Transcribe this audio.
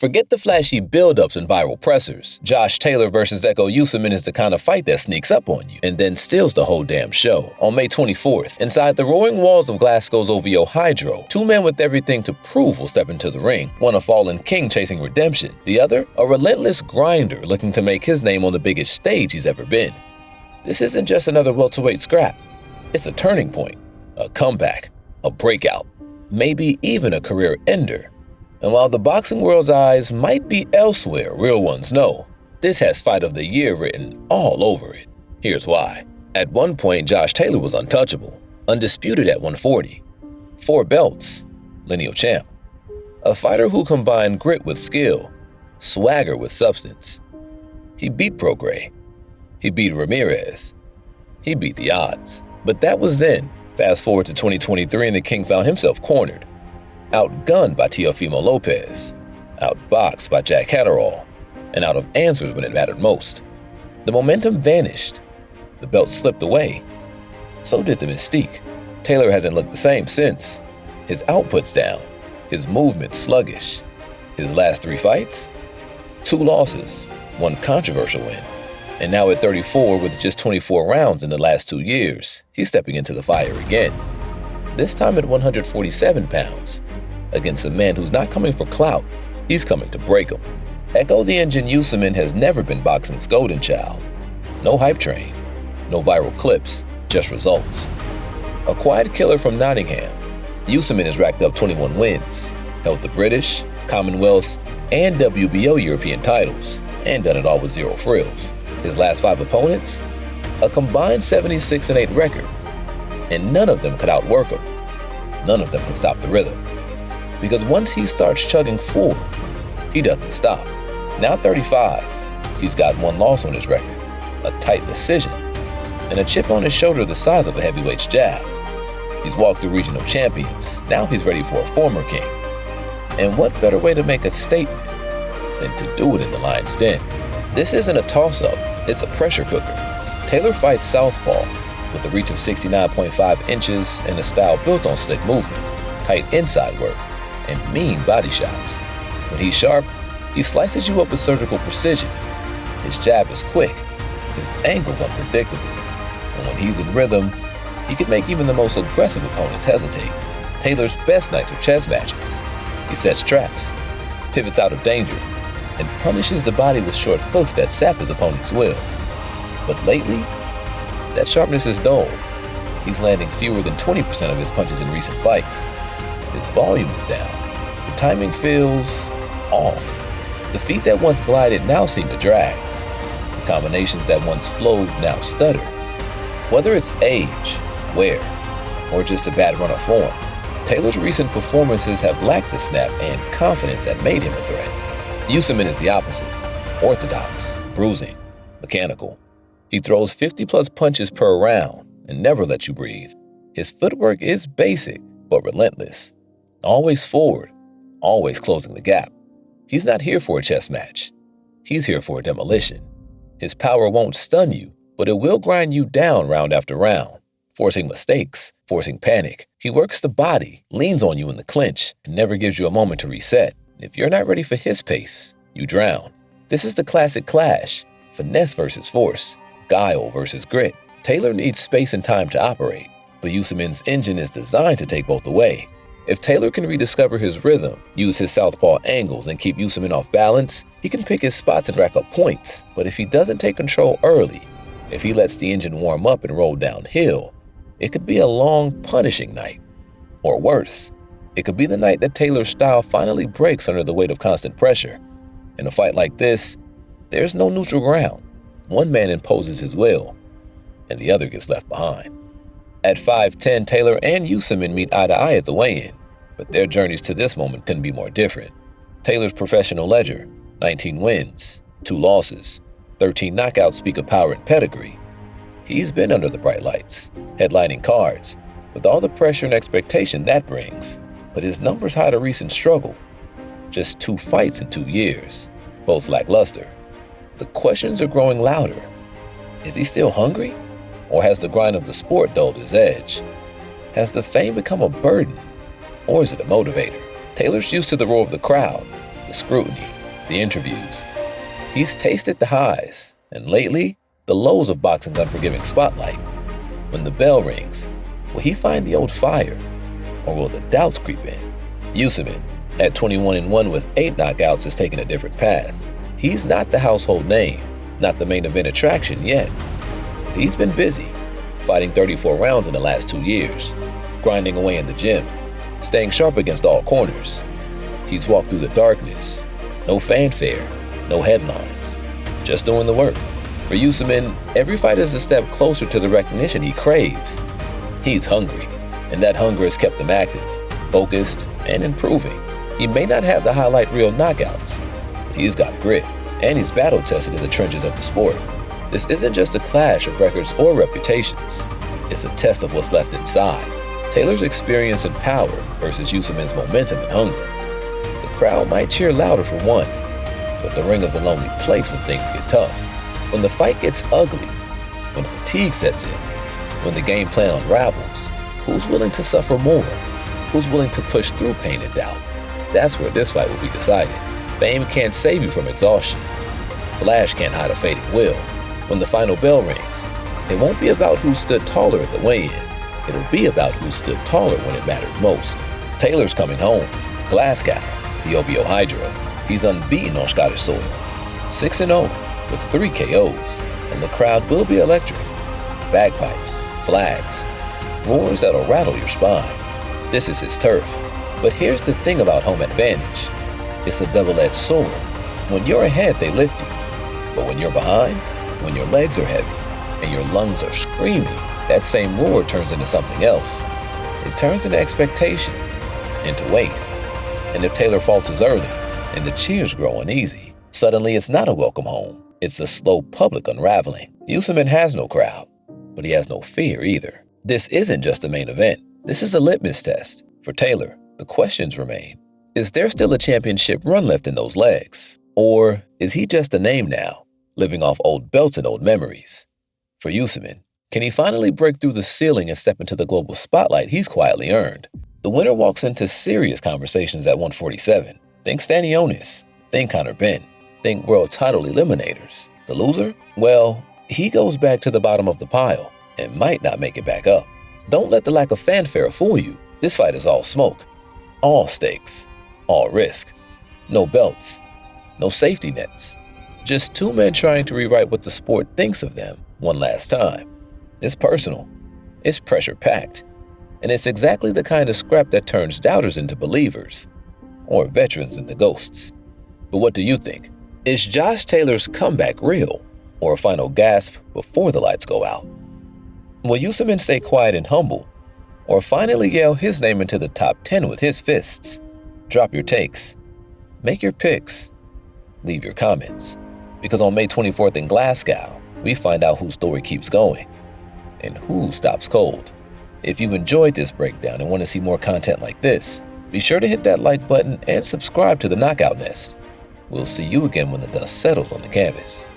Forget the flashy build-ups and viral pressers. Josh Taylor versus Ekow Essuman is the kind of fight that sneaks up on you and then steals the whole damn show. On May 24th, inside the roaring walls of Glasgow's OVO Hydro, two men with everything to prove will step into the ring. One a fallen king chasing redemption, the other a relentless grinder looking to make his name on the biggest stage he's ever been. This isn't just another welterweight scrap. It's a turning point, a comeback, a breakout, maybe even a career ender. And while the boxing world's eyes might be elsewhere, real ones know, this has Fight of the Year written all over it. Here's why. At one point, Josh Taylor was untouchable, undisputed at 140. 4 belts, lineal champ. A fighter who combined grit with skill, swagger with substance. He beat Prograis. He beat Ramirez. He beat the odds. But that was then. Fast forward to 2023 and the king found himself cornered. Outgunned by Teofimo Lopez, outboxed by Jack Catterall, and out of answers when it mattered most. The momentum vanished. The belt slipped away. So did the mystique. Taylor hasn't looked the same since. His output's down. His movement's sluggish. His last 3 fights? 2 losses, 1 controversial win. And now at 34 with just 24 rounds in the last 2 years, he's stepping into the fire again. This time at 147 pounds. Against a man who's not coming for clout, he's coming to break him. Ekow the Engine Essuman has never been boxing's golden child. No hype train, no viral clips, just results. A quiet killer from Nottingham, Essuman has racked up 21 wins, held the British, Commonwealth, and WBO European titles, and done it all with 0 frills. His last 5 opponents, a combined 76-8 record, and none of them could outwork him. None of them could stop the rhythm. Because once he starts chugging forward, he doesn't stop. Now 35, he's got 1 loss on his record, a tight decision, and a chip on his shoulder the size of a heavyweight's jab. He's walked through regional champions, now he's ready for a former king. And what better way to make a statement than to do it in the lion's den? This isn't a toss-up, it's a pressure cooker. Taylor fights Southpaw with a reach of 69.5 inches and a style built on slick movement, tight inside work, and mean body shots. When he's sharp, he slices you up with surgical precision. His jab is quick, his angle's unpredictable, and when he's in rhythm, he can make even the most aggressive opponents hesitate. Taylor's best nights are chess matches. He sets traps, pivots out of danger, and punishes the body with short hooks that sap his opponent's will. But lately, that sharpness is dull. He's landing fewer than 20% of his punches in recent fights. His volume is down. The timing feels off. The feet that once glided now seem to drag. The combinations that once flowed now stutter. Whether it's age, wear, or just a bad run of form, Taylor's recent performances have lacked the snap and confidence that made him a threat. Essuman is the opposite. Orthodox, bruising, mechanical. He throws 50-plus punches per round and never lets you breathe. His footwork is basic, but relentless. Always forward, always closing the gap. He's not here for a chess match. He's here for a demolition. His power won't stun you, but it will grind you down round after round, forcing mistakes, forcing panic. He works the body, leans on you in the clinch, and never gives you a moment to reset. If you're not ready for his pace, you drown. This is the classic clash, finesse versus force, guile versus grit. Taylor needs space and time to operate, but Essuman's engine is designed to take both away. If Taylor can rediscover his rhythm, use his southpaw angles, and keep Essuman off balance, he can pick his spots and rack up points. But if he doesn't take control early, if he lets the engine warm up and roll downhill, it could be a long, punishing night. Or worse, it could be the night that Taylor's style finally breaks under the weight of constant pressure. In a fight like this, there's no neutral ground. One man imposes his will, and the other gets left behind. At 5'10", Taylor and Essuman meet eye to eye at the weigh-in, but their journeys to this moment couldn't be more different. Taylor's professional ledger, 19 wins, 2 losses, 13 knockouts speak of power and pedigree. He's been under the bright lights, headlining cards, with all the pressure and expectation that brings. But his numbers hide a recent struggle. Just 2 fights in 2 years, both lackluster. The questions are growing louder. Is he still hungry? Or has the grind of the sport dulled his edge? Has the fame become a burden? Or is it a motivator? Taylor's used to the roar of the crowd, the scrutiny, the interviews. He's tasted the highs, and lately, the lows of boxing's unforgiving spotlight. When the bell rings, will he find the old fire, or will the doubts creep in? Essuman, at 21-1 with 8 knockouts, has taken a different path. He's not the household name, not the main event attraction yet. But he's been busy, fighting 34 rounds in the last 2 years, grinding away in the gym, staying sharp against all corners. He's walked through the darkness. No fanfare, no headlines, just doing the work. For Essuman, every fight is a step closer to the recognition he craves. He's hungry, and that hunger has kept him active, focused, and improving. He may not have the highlight reel knockouts, but he's got grit, and he's battle-tested in the trenches of the sport. This isn't just a clash of records or reputations. It's a test of what's left inside. Taylor's experience and power versus Essuman's momentum and hunger. The crowd might cheer louder for one, but the ring is a lonely place when things get tough. When the fight gets ugly, when fatigue sets in, when the game plan unravels, who's willing to suffer more? Who's willing to push through pain and doubt? That's where this fight will be decided. Fame can't save you from exhaustion. Flash can't hide a fading will. When the final bell rings, it won't be about who stood taller at the weigh-in. It'll be about who stood taller when it mattered most. Taylor's coming home. Glasgow, the OVO Hydra. He's unbeaten on Scottish soil. 6-0 with 3 KOs, and the crowd will be electric. Bagpipes, flags, roars that'll rattle your spine. This is his turf. But here's the thing about home advantage. It's a double-edged sword. When you're ahead, they lift you. But when you're behind, when your legs are heavy and your lungs are screaming, that same roar turns into something else. It turns into expectation, into weight. And if Taylor falters early and the cheers grow uneasy, suddenly it's not a welcome home. It's a slow public unraveling. Essuman has no crowd, but he has no fear either. This isn't just a main event. This is a litmus test. For Taylor, the questions remain. Is there still a championship run left in those legs? Or is he just a name now, living off old belts and old memories? For Essuman, can he finally break through the ceiling and step into the global spotlight he's quietly earned? The winner walks into serious conversations at 147. Think Stanionis. Think Conor Benn. Think world title eliminators. The loser? Well, he goes back to the bottom of the pile and might not make it back up. Don't let the lack of fanfare fool you. This fight is all smoke, all stakes, all risk. No belts, no safety nets. Just 2 men trying to rewrite what the sport thinks of them one last time. It's personal, it's pressure-packed, and it's exactly the kind of scrap that turns doubters into believers, or veterans into ghosts. But what do you think? Is Josh Taylor's comeback real, or a final gasp before the lights go out? Will Essuman stay quiet and humble, or finally yell his name into the top 10 with his fists? Drop your takes, make your picks, leave your comments. Because on May 24th in Glasgow, we find out whose story keeps going and who stops cold. If you've enjoyed this breakdown and want to see more content like this, be sure to hit that like button and subscribe to the Knockout Nest. We'll see you again when the dust settles on the canvas.